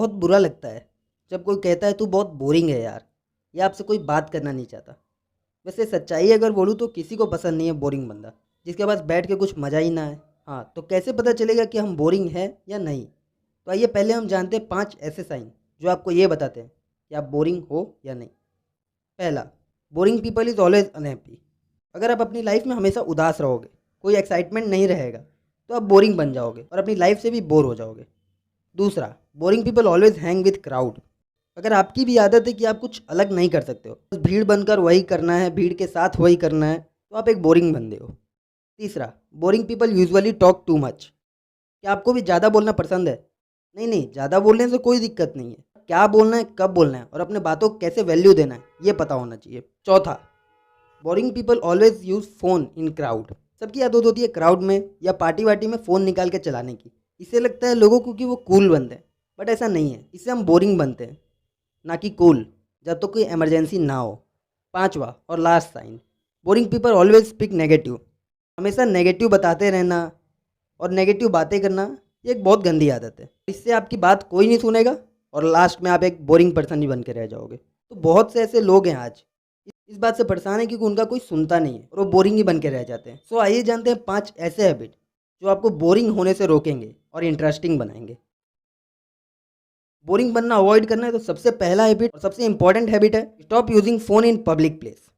बहुत बुरा लगता है जब कोई कहता है तू बहुत बोरिंग है यार, या आपसे कोई बात करना नहीं चाहता। वैसे सच्चाई अगर बोलूँ तो किसी को पसंद नहीं है बोरिंग बंदा, जिसके पास बैठ के कुछ मज़ा ही ना है। हाँ, तो कैसे पता चलेगा कि हम बोरिंग हैं या नहीं? तो आइए पहले हम जानते हैं 5 ऐसे साइन जो आपको ये बताते हैं कि आप बोरिंग हो या नहीं। पहला, boring people is always unhappy. अगर आप अपनी लाइफ में हमेशा उदास रहोगे, कोई एक्साइटमेंट नहीं रहेगा, तो आप बोरिंग बन जाओगे और अपनी लाइफ से भी बोर हो जाओगे। दूसरा, boring people always hang with crowd. अगर आपकी भी आदत है कि आप कुछ अलग नहीं कर सकते हो, बस भीड़ बनकर वही करना है, भीड़ के साथ वही करना है, तो आप एक बोरिंग बंदे हो। तीसरा, boring people usually talk too much. क्या आपको भी ज़्यादा बोलना पसंद है? नहीं नहीं, ज़्यादा बोलने से कोई दिक्कत नहीं है, क्या बोलना है, कब बोलना है और अपने बातों को कैसे वैल्यू देना है, ये पता होना चाहिए। चौथा, boring people always use phone इन क्राउड। सबकी आदत होती है क्राउड में या पार्टी वार्टी में फ़ोन निकाल के चलाने की। इससे लगता है लोगों को कि वो कूल बनते हैं, बट ऐसा नहीं है। इससे हम बोरिंग बनते हैं, ना कि कूल, जब तक कोई इमरजेंसी ना हो। पांचवा और last sign, boring people always speak negative. हमेशा नेगेटिव बताते रहना और नेगेटिव बातें करना, ये एक बहुत गंदी आदत है। इससे आपकी बात कोई नहीं सुनेगा और लास्ट में आप एक बोरिंग पर्सन ही बन के रह जाओगे। तो बहुत से ऐसे लोग हैं आज इस बात से परेशान है क्योंकि उनका कोई सुनता नहीं है और वो बोरिंग ही बन के रह जाते हैं। सो आइए जानते हैं 5 ऐसे हैबिट जो आपको बोरिंग होने से रोकेंगे और इंटरेस्टिंग बनाएंगे। बोरिंग बनना अवॉइड करना है तो सबसे पहला हैबिट और सबसे इंपॉर्टेंट हैबिट है, stop using phone in public place.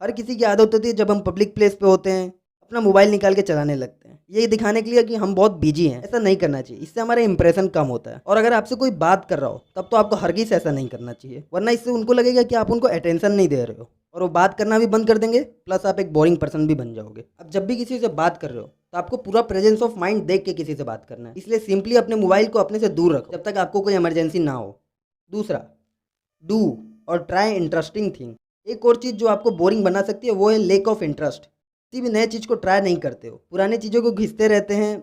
हर किसी की आदत होती है जब हम पब्लिक प्लेस पे होते हैं अपना मोबाइल निकाल के चलाने लगते हैं, ये दिखाने के लिए कि हम बहुत बिजी हैं। ऐसा नहीं करना चाहिए, इससे हमारा इंप्रेशन कम होता है। और अगर आपसे कोई बात कर रहा हो तब तो आपको हरगिज़ ऐसा नहीं करना चाहिए, वरना इससे उनको लगेगा कि आप उनको अटेंशन नहीं दे रहे हो और वो बात करना भी बंद कर देंगे, प्लस आप एक बोरिंग पर्सन भी बन जाओगे। अब जब भी किसी से बात कर रहे हो तो आपको पूरा प्रेजेंस ऑफ माइंड देख के किसी से बात करना है, इसलिए सिंपली अपने मोबाइल को अपने से दूर रखो जब तक आपको कोई इमरजेंसी ना हो। दूसरा, डू और ट्राई इंटरेस्टिंग थिंग। एक और चीज़ जो आपको बोरिंग बना सकती है वो है लेक ऑफ इंटरेस्ट। किसी भी नए चीज़ को ट्राई नहीं करते हो, पुरानी चीज़ों को घिसते रहते हैं।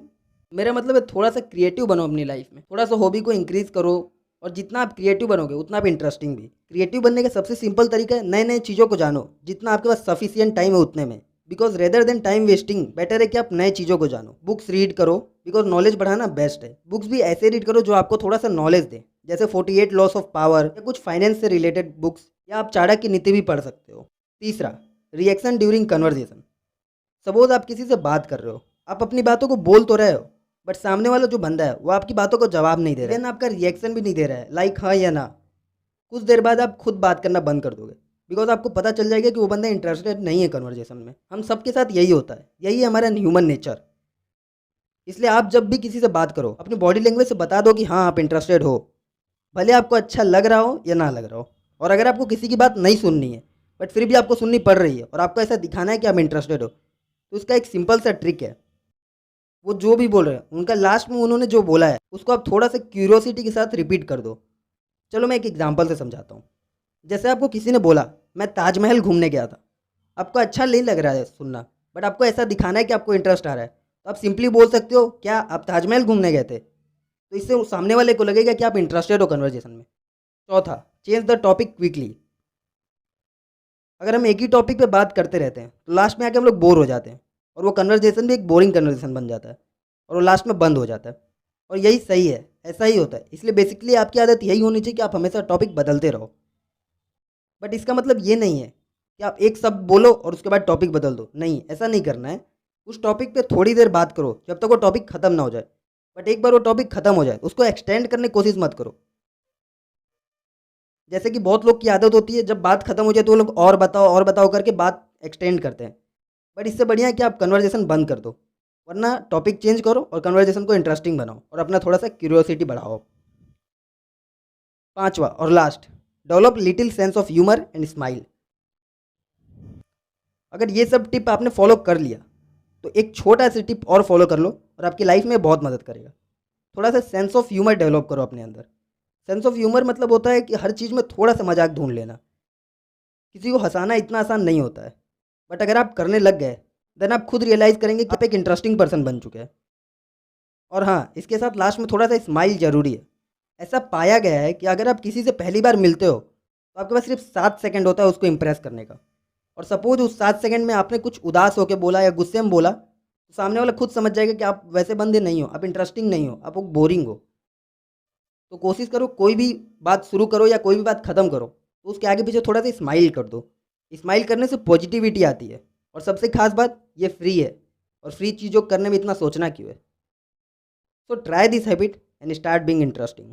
मेरा मतलब है थोड़ा सा क्रिएटिव बनो अपनी लाइफ में, थोड़ा सा हॉबी को इंक्रीज करो और जितना आप क्रिएटिव बनोगे उतना आप इंटरेस्टिंग भी। क्रिएटिव बनने का सबसे सिंपल तरीका है नए नए चीज़ों को जानो जितना आपके पास सफिशियंट टाइम है उतने में। Because rather than time wasting, better है कि आप नए चीज़ों को जानो। बुक्स रीड करो, बिकॉज नॉलेज बढ़ाना बेस्ट है। बुक्स भी ऐसे रीड करो जो आपको थोड़ा सा नॉलेज दे, जैसे 48 लॉस ऑफ पावर या कुछ फाइनेंस से रिलेटेड बुक्स, या आप चाणक्य नीति भी पढ़ सकते हो। तीसरा, रिएक्शन ड्यूरिंग कन्वर्जेशन। सपोज आप किसी से बात कर रहे हो, आप अपनी बातों को बोल तो रहे हो बट सामने वाला जो बंदा है वो आपकी बातों को जवाब नहीं दे रहा है, आपका रिएक्शन भी नहीं दे रहा है, लाइक हाँ या ना। कुछ देर बाद आप खुद बात करना बंद कर दोगे, बिकॉज आपको पता चल जाएगा कि वो बंदा इंटरेस्टेड नहीं है कन्वर्जेशन में। हम सबके साथ यही होता है, यही है हमारा ह्यूमन नेचर। इसलिए आप जब भी किसी से बात करो अपनी बॉडी लैंग्वेज से बता दो कि हाँ आप इंटरेस्टेड हो, भले आपको अच्छा लग रहा हो या ना लग रहा हो। और अगर आपको किसी की बात नहीं सुननी है बट फिर भी आपको सुननी पड़ रही है और आपको ऐसा दिखाना है कि आप इंटरेस्टेड हो, तो उसका एक सिंपल सा ट्रिक है। वो जो भी बोल रहे हैं उनका लास्ट में उन्होंने जो बोला है उसको आप थोड़ा सा क्यूरियोसिटी के साथ रिपीट कर दो। चलो मैं एक एग्जांपल से समझाता हूँ। जैसे आपको किसी ने बोला मैं ताजमहल घूमने गया था, आपको अच्छा नहीं लग रहा है सुनना बट आपको ऐसा दिखाना है कि आपको इंटरेस्ट आ रहा है, तो आप सिंपली बोल सकते हो क्या आप ताजमहल घूमने गए थे, तो इससे उस सामने वाले को लगेगा कि आप इंटरेस्टेड हो कन्वर्जेशन में। चौथा, चेंज द टॉपिक क्विकली। अगर हम एक ही टॉपिक पे बात करते रहते हैं तो लास्ट में आके हम लोग बोर हो जाते हैं और वो कन्वर्जेशन भी एक बोरिंग कन्वर्जेशन बन जाता है और वो लास्ट में बंद हो जाता है। और यही सही है, ऐसा ही होता है। इसलिए बेसिकली आपकी आदत यही होनी चाहिए कि आप हमेशा टॉपिक बदलते रहो। बट इसका मतलब ये नहीं है कि आप एक शब्द बोलो और उसके बाद टॉपिक बदल दो, नहीं, ऐसा नहीं करना है। उस टॉपिक पे थोड़ी देर बात करो जब तक वो टॉपिक खत्म ना हो जाए, बट एक बार वो टॉपिक खत्म हो जाए उसको एक्सटेंड करने की कोशिश मत करो। जैसे कि बहुत लोग की आदत होती है जब बात खत्म हो जाए तो वो लोग और बताओ करके बात एक्सटेंड करते हैं। बट इससे बढ़िया है कि आप कन्वर्जेशन बंद कर दो, वरना टॉपिक चेंज करो और कन्वर्जेशन को इंटरेस्टिंग बनाओ और अपना थोड़ा सा क्यूरियोसिटी बढ़ाओ। पांचवा और last, develop little sense of humour and smile. अगर ये सब टिप आपने फॉलो कर लिया तो एक छोटा सा टिप और फॉलो कर लो और आपकी लाइफ में बहुत मदद करेगा। थोड़ा सा सेंस ऑफ ह्यूमर डेवलप करो अपने अंदर। सेंस ऑफ ह्यूमर मतलब होता है कि हर चीज़ में थोड़ा सा मजाक ढूंढ लेना। किसी को हंसाना इतना आसान नहीं होता है, बट अगर आप करने लग गए देन आप खुद रियलाइज़ करेंगे कि आप एक इंटरेस्टिंग पर्सन बन चुके हैं। और हाँ, इसके साथ लास्ट में थोड़ा सा स्माइल जरूरी है। ऐसा पाया गया है कि अगर आप किसी से पहली बार मिलते हो तो आपके पास सिर्फ 7 सेकंड होता है उसको इम्प्रेस करने का। और सपोज उस 7 सेकंड में आपने कुछ उदास होकर बोला या गुस्से में बोला तो सामने वाला खुद समझ जाएगा कि आप वैसे बंदे नहीं हो, आप इंटरेस्टिंग नहीं हो, आप बोरिंग हो। तो कोशिश करो कोई भी बात शुरू करो या कोई भी बात ख़त्म करो तो उसके आगे पीछे थोड़ा सा स्माइल कर दो। स्माइल करने से पॉजिटिविटी आती है और सबसे खास बात ये फ्री है और फ्री चीज़ों को करने में इतना सोचना क्यों है। So try this habit and start being interesting.